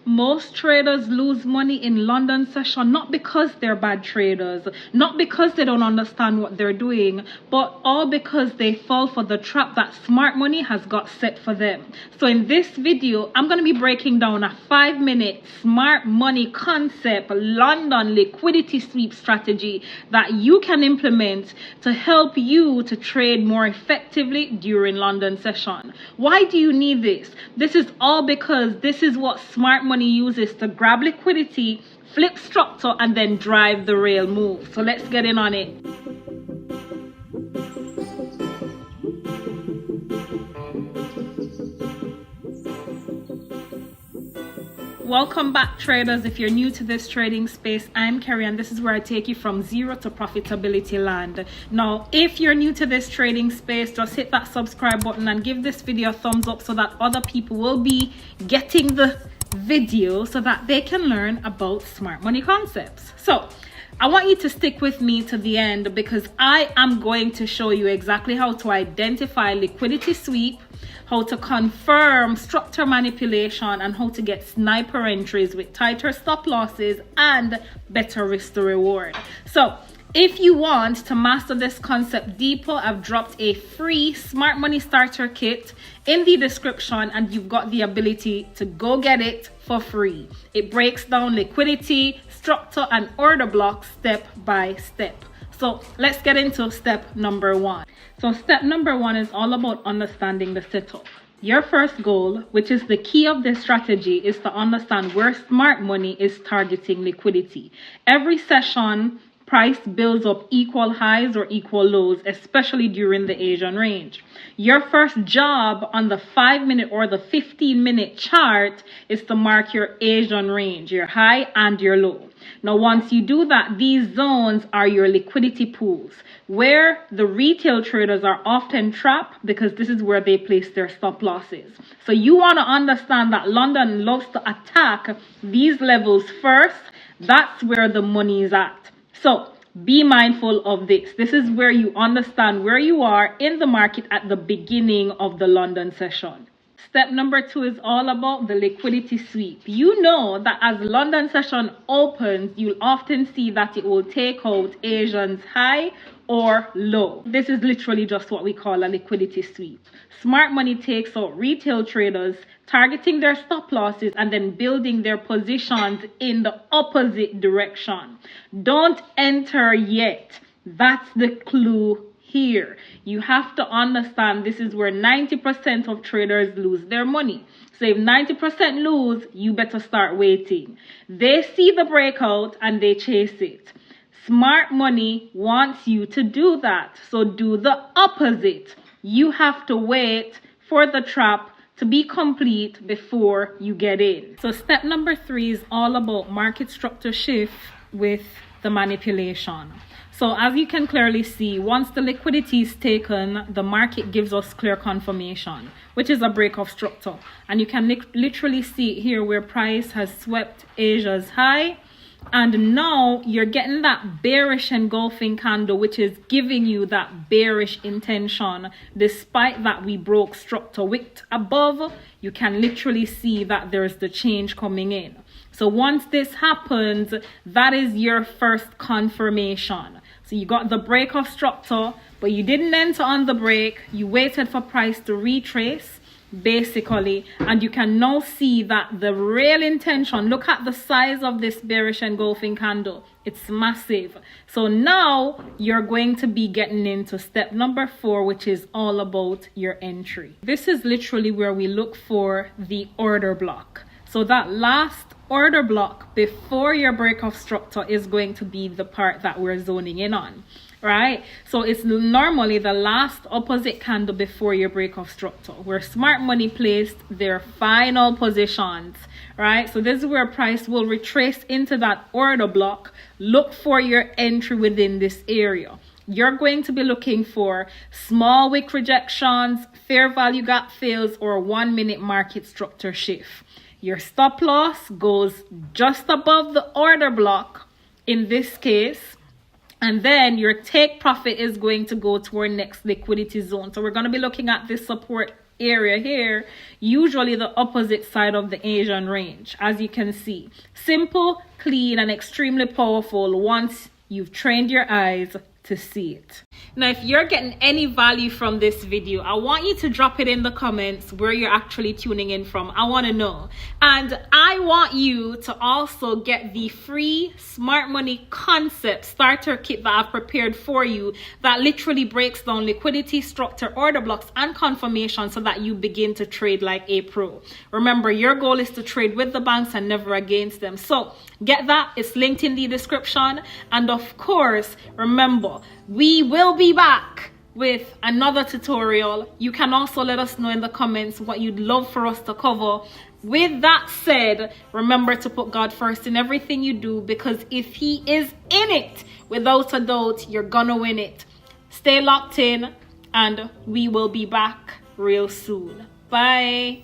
Most traders lose money in London session, not because they're bad traders, not because they don't understand what they're doing, but all because they fall for the trap that smart money has got set for them. So in this video, I'm going to be breaking down a 5-minute smart money concept, London liquidity sweep strategy that you can implement to help you to trade more effectively during London session. Why do you need this? This is all because this is what smart money uses to grab liquidity, flip structure, and then drive the real move. So let's get in on it. Welcome back, traders. If you're new to this trading space, I'm Kerry, and this is where I take you from zero to profitability land. Now, if you're new to this trading space, just hit that subscribe button and give this video a thumbs up so that other people will be getting the video so that they can learn about smart money concepts. So I want you to stick with me to the end because I am going to show you exactly how to identify liquidity sweep, how to confirm structure manipulation, and how to get sniper entries with tighter stop losses and better risk to reward. So if you want to master this concept deeper, I've dropped a free smart money starter kit in the description, and you've got the ability to go get it for free. It breaks down liquidity, structure, and order blocks step by step. So let's get into step number one. So step number one is all about understanding the setup. Your first goal, which is the key of this strategy, is to understand where smart money is targeting liquidity. Every session, price builds up equal highs or equal lows, especially during the Asian range. Your first job on the 5-minute or the 15-minute chart is to mark your Asian range, your high and your low. Now, once you do that, these zones are your liquidity pools, where the retail traders are often trapped because this is where they place their stop losses. So you want to understand that London loves to attack these levels first. That's where the money is at. So be mindful of this. This is where you understand where you are in the market at the beginning of the London session. Step number two is all about the liquidity sweep. You know that as London session opens, you'll often see that it will take out Asians high or low. This is literally just what we call a liquidity sweep. Smart money takes out retail traders, targeting their stop losses and then building their positions in the opposite direction. Don't enter yet. That's the clue here. You have to understand this is where 90% of traders lose their money. So if 90% lose, you better start waiting. They see the breakout and they chase it. Smart money wants you to do that. So do the opposite. You have to wait for the trap to be complete before you get in. So step number three is all about market structure shift with the manipulation. So as you can clearly see, once the liquidity is taken, the market gives us clear confirmation, which is a break of structure. And you can literally see here where price has swept Asia's high. And now you're getting that bearish engulfing candle, which is giving you that bearish intention. Despite that we broke structure wick above, you can literally see that there's the change coming in. So once this happens, that is your first confirmation. So you got the break of structure, but you didn't enter on the break. You waited for price to retrace, basically, and you can now see that the real intention, look at the size of this bearish engulfing candle. It's massive. So now you're going to be getting into step number four, which is all about your entry. This is literally where we look for the order block. So that last order block before your break of structure is going to be the part that we're zoning in on, right? So it's normally the last opposite candle before your break of structure, where smart money placed their final positions, right? So this is where price will retrace into that order block. Look for your entry within this area. You're going to be looking for small wick rejections, fair value gap fills, or 1-minute market structure shift. Your stop loss goes just above the order block in this case, and then your take profit is going to go to our next liquidity zone. So we're going to be looking at this support area here, usually the opposite side of the Asian range, as you can see. Simple, clean, and extremely powerful once you've trained your eyes to see it. Now, if you're getting any value from this video, I want you to drop it in the comments where you're actually tuning in from. I want to know. And I want you to also get the free smart money concept starter kit that I've prepared for you that literally breaks down liquidity, structure, order blocks, and confirmation so that you begin to trade like a pro. Remember, your goal is to trade with the banks and never against them. So get that. It's linked in the description. And of course, remember, we will be back with another tutorial. You can also let us know in the comments what you'd love for us to cover. With that said, remember to put God first in everything you do, because if he is in it, without a doubt, you're gonna win it. Stay locked in, and we will be back real soon. Bye.